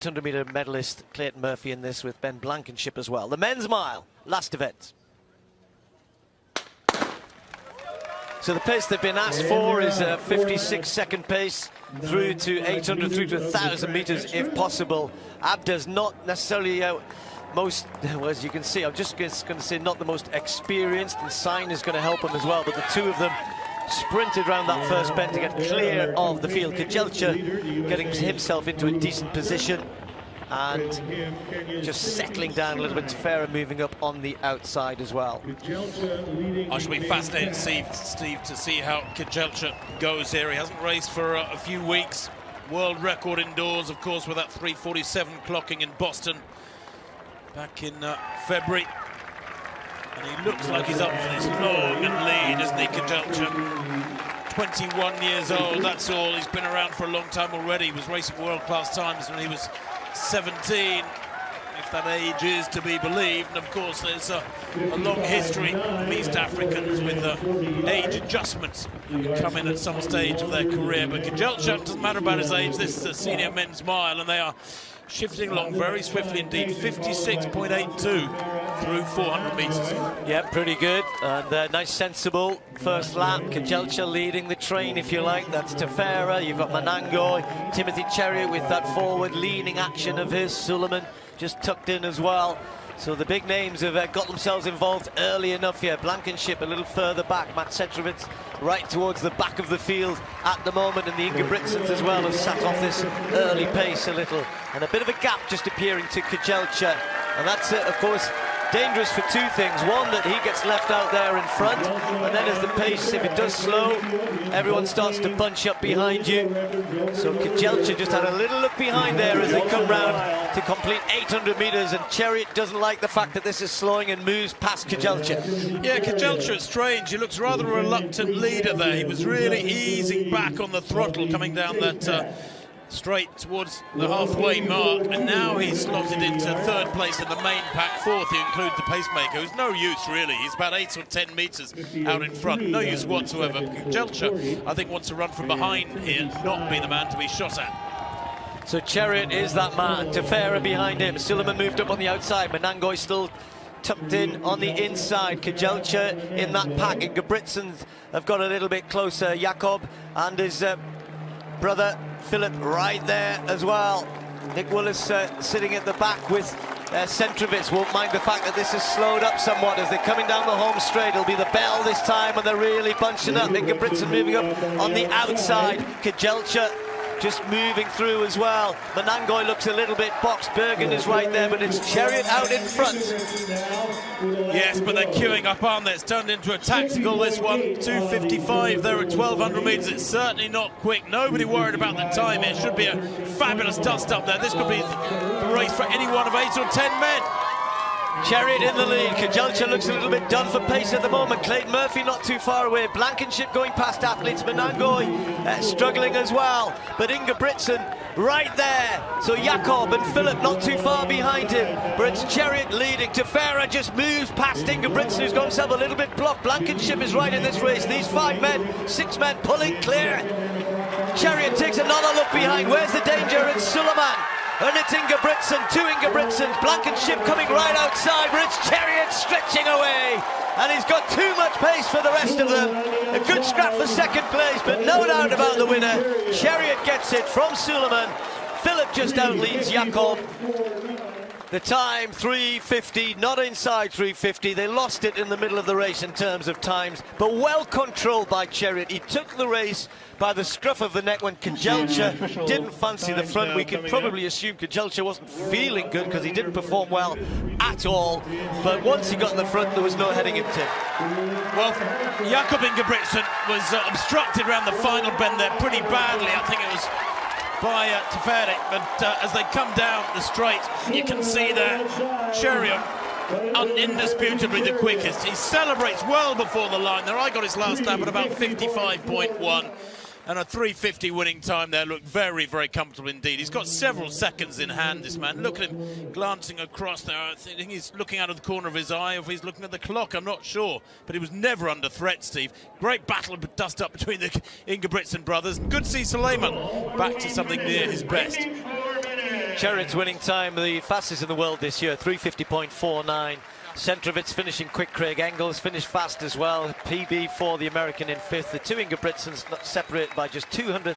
800-metre medalist Clayton Murphy in this with Ben Blankenship as well. The men's mile, last event. So the pace they've been asked for is a 56-second pace through to 800, through to 1,000 metres if possible. Abda's not necessarily most, well, as you can see, I'm just going to say not the most experienced, and Sein is going to help him as well, but the two of them sprinted around that first bend to get clear of the field. Kejelcha getting himself into a decent position and just settling down a little bit. Tefera moving up on the outside as well. I shall be fascinated, Steve, to see how Kejelcha goes here. He hasn't raced for a few weeks. World record indoors, of course, with that 3:47 clocking in Boston back in February. And he looks like he's up for this long and lean, isn't he, Kejelcha? 21 years old, that's all. He's been around for a long time already. He was racing world-class times when he was 17, if that age is to be believed. And of course, there's a long history of East Africans with age adjustments that come in at some stage of their career. But Kejelcha, doesn't matter about his age, this is a senior men's mile, and they are shifting along very swiftly indeed. 56.82 through 400 metres. Yeah, pretty good. And nice, sensible first lap. Kejelcha leading the train, if you like. That's Tefera. You've got Manangoi, Timothy Cheruiyot with that forward leaning action of his. Souleiman just tucked in as well. So the big names have got themselves involved early enough here. Blankenship a little further back. Centrowitz right towards the back of the field at the moment, and the Ingebrigtsens as well have sat off this early pace a little. And a bit of a gap just appearing to Kejelcha. And that's, of course, dangerous for two things. One, that he gets left out there in front, and then as the pace, if it does slow, everyone starts to bunch up behind you. So Kejelcha just had a little look behind there as they come round to complete 800 metres, and Cheruiyot doesn't like the fact that this is slowing and moves past Kejelcha. Yeah, Kejelcha is strange. He looks rather a reluctant leader there. He was really easing back on the throttle coming down that straight towards the halfway mark, and now he's slotted into third place in the main pack. Fourth, you include the pacemaker, who's no use really. He's about 8 or 10 metres out in front, no use whatsoever. Kejelcha, I think, wants to run from behind here, not be the man to be shot at. So Cheruiyot is that man. Tefera behind him. Souleiman moved up on the outside. Manangoi still tucked in on the inside. Kejelcha in that pack. Ingebrigtsen have got a little bit closer. Jakob and his brother Filip right there as well. Nick Willis sitting at the back with Centrowitz. Won't mind the fact that this has slowed up somewhat as they're coming down the home straight. It'll be the bell this time, and they're really bunching up. Ingebrigtsen moving up on the outside. Kejelcha just moving through as well. Manangoi looks a little bit boxed. Birgen is right there, but it's Cheruiyot out in front. Yes, but they're queuing up, aren't they? It's turned into a tactical, this one. 2:55 there at 1,200 metres. It's certainly not quick. Nobody worried about the time. It should be a fabulous dust-up there. This could be the race for any one of 8 or 10 men. Cheruiyot in the lead. Kejelcha looks a little bit done for pace at the moment. Clayton Murphy not too far away. Blankenship going past athletes. Manangoi struggling as well. But Ingebrigtsen right there. So Jakob and Filip not too far behind him. But it's Cheruiyot leading. Tefera just moves past Ingebrigtsen, who's got himself a little bit blocked. Blankenship is right in this race. These 5 men, 6 men pulling clear. Cheruiyot takes another look behind. Where's the danger? It's Souleiman. And it's Ingebrigtsen, 2 Ingebrigtsens. Blankenship coming right outside, but it's Cheruiyot stretching away. And he's got too much pace for the rest of them. A good scrap for second place, but no doubt about the winner. Cheruiyot gets it from Souleiman. Filip just outleads Jakob. The time, 3:50, not inside 3:50. They lost it in the middle of the race in terms of times, but well controlled by Cheruiyot. He took the race by the scruff of the neck when Kejelcha didn't fancy the front. We could probably assume Kejelcha wasn't feeling good because he didn't perform well at all. But once he got in the front, there was no heading him to. Well, Jakob Ingebrigtsen was obstructed around the final bend there pretty badly. I think it was by Tefera, but as they come down the straight, you can see that Cheruiyot indisputably the quickest. He celebrates well before the line there. I got his last lap at about 55.1. and a 3:50 winning time there. Looked very, very comfortable indeed. He's got several seconds in hand, this man. Look at him glancing across there. I think he's looking out of the corner of his eye, or if he's looking at the clock, I'm not sure. But he was never under threat, Steve. Great battle of dust up between the Ingebrigtsen brothers. Good to see Souleiman back to something near his best. Cheruiyot's winning time, the fastest in the world this year, 3:50.49. Centrowitz finishing quick. Craig Engels finished fast as well. PB for the American in 5th. The two Ingebrigtsens separated by just 200.